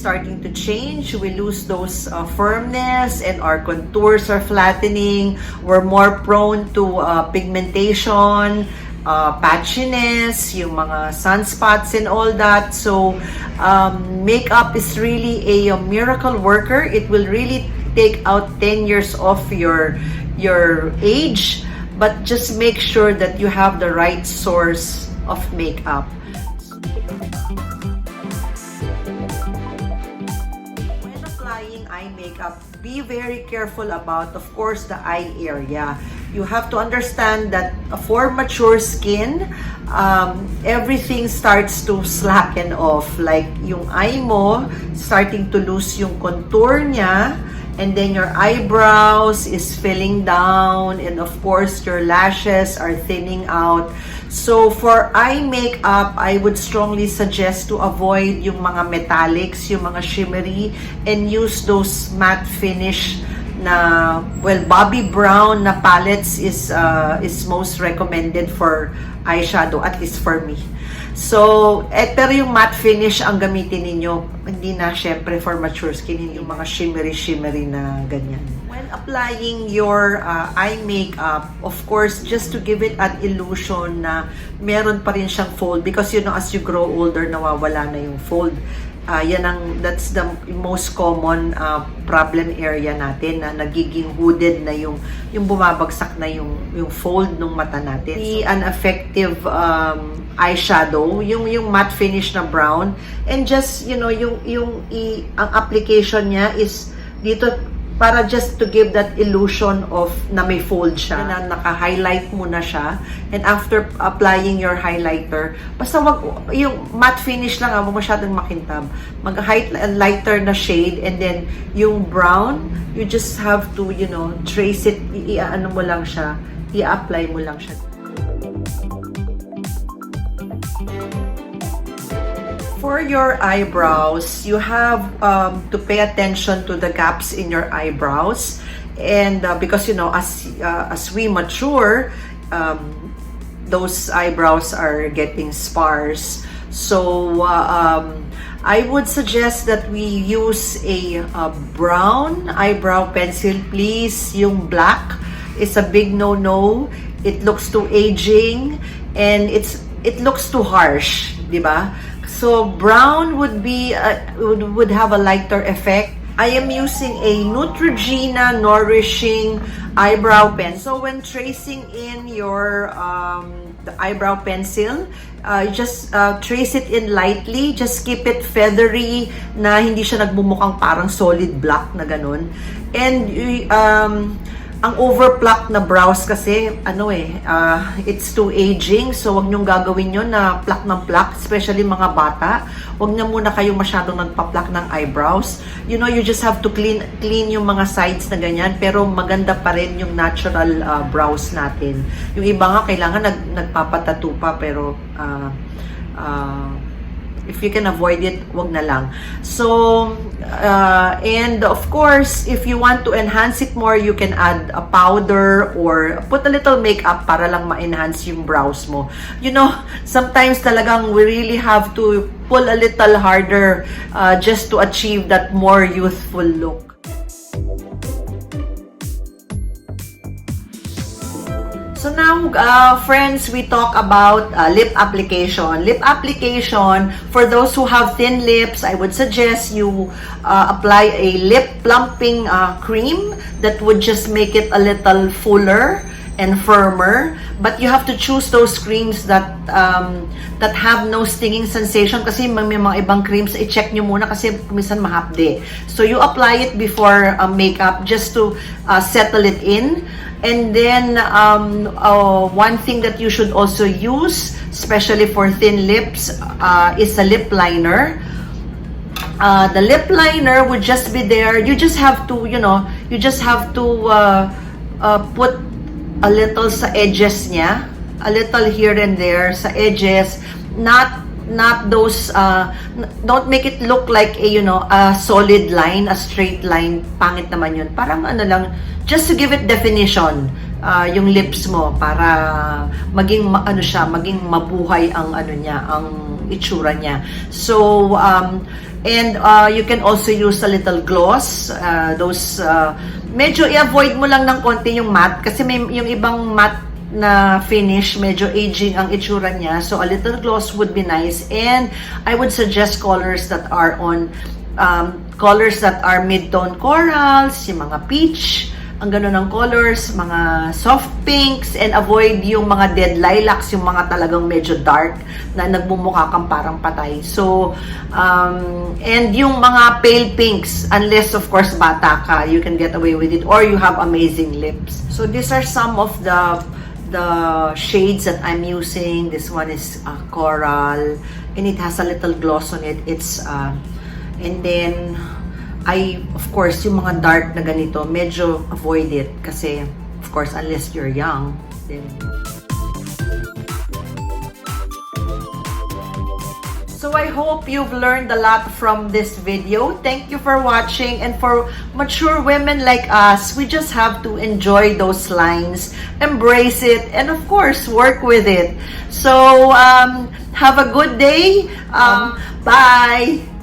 starting to change. We lose those firmness, and our contours are flattening. We're more prone to pigmentation, patchiness, yung mga sunspots and all that. So makeup is really a miracle worker. It will really take out 10 years off your age, but just make sure that you have the right source of makeup. When applying eye makeup, be very careful about, of course, the eye area. You have to understand that for mature skin, everything starts to slacken off. Like yung eye mo, starting to lose yung contour niya, and then your eyebrows is filling down, and of course, your lashes are thinning out. So for eye makeup, I would strongly suggest to avoid yung mga metallics, yung mga shimmery, and use those matte finish na, well, Bobbi Brown na palettes is most recommended for eyeshadow, at least for me. So, pero yung matte finish ang gamitin ninyo, hindi na syempre for mature skin, hindi yung mga shimmery na ganyan. When applying your eye makeup, of course, just to give it an illusion na meron pa rin siyang fold, because you know, as you grow older, nawawala na yung fold. That's the most common problem area natin, na nagiging hooded na yung bumabagsak na yung fold ng mata natin. An effective eyeshadow, yung matte finish na brown, and just, you know, ang application niya is dito, para just to give that illusion of na may fold siya, na naka-highlight mo na siya, and after applying your highlighter, basta wag yung matte finish lang, mo masyadong makintab, mag-lighter na shade, and then yung brown, you just have to, you know, trace it, i-ano mo lang siya, i-apply mo lang siya. For your eyebrows, you have to pay attention to the gaps in your eyebrows, and because, you know, as we mature, those eyebrows are getting sparse. So I would suggest that we use a brown eyebrow pencil, please. Yung black is a big no-no. It looks too aging, and it looks too harsh, di ba? So brown would be would have a lighter effect. I am using a Neutrogena Nourishing Eyebrow Pen. So when tracing in your the eyebrow pencil, just trace it in lightly. Just keep it feathery, na hindi siya nagmumukhang parang solid black na ganun. And ang overplucked na brows kasi, it's too aging. So, wag niyong gagawin yun na pluck ng pluck, especially mga bata. Wag na muna kayong masyadong nagpa-pluck ng eyebrows. You know, you just have to clean yung mga sides na ganyan, pero maganda pa rin yung natural brows natin. Yung iba nga, kailangan nagpapatattoo pa, pero if you can avoid it, wag na lang. So, and of course, if you want to enhance it more, you can add a powder or put a little makeup para lang ma-enhance yung brows mo. You know, sometimes talagang we really have to pull a little harder just to achieve that more youthful look. So now, friends, we talk about lip application. Lip application, for those who have thin lips, I would suggest you apply a lip plumping cream that would just make it a little fuller and firmer. But you have to choose those creams that have no stinging sensation, kasi may mga ibang creams, i-check nyo muna kasi minsan mahapde. So you apply it before makeup just to settle it in. And then, one thing that you should also use, especially for thin lips, is a lip liner. The lip liner would just be there. You just have to, you know, put a little sa edges niya, a little here and there sa edges, not those, don't make it look like a, you know, a solid line, a straight line. Pangit naman yun. Parang ano lang, just to give it definition, yung lips mo, para maging mabuhay ang ano niya, ang yung itsura niya. So, and you can also use a little gloss. Medyo i-avoid mo lang ng konti yung matte kasi may yung ibang matte na finish, medyo aging ang itsura niya. So, a little gloss would be nice. And I would suggest colors that are mid-tone corals, yung mga peach, ang gano'n ng colors, mga soft pinks, and avoid yung mga dead lilacs, yung mga talagang medyo dark na nagmumukha kang parang patay. So, and yung mga pale pinks, unless of course bata ka, you can get away with it, or you have amazing lips. So, these are some of the shades that I'm using. This one is coral, and it has a little gloss on it. It's, and then, of course, yung mga dark na ganito, medyo avoid it kasi, of course, unless you're young, then. So I hope you've learned a lot from this video. Thank you for watching. And for mature women like us, we just have to enjoy those lines, embrace it, and of course, work with it. So, have a good day. Bye!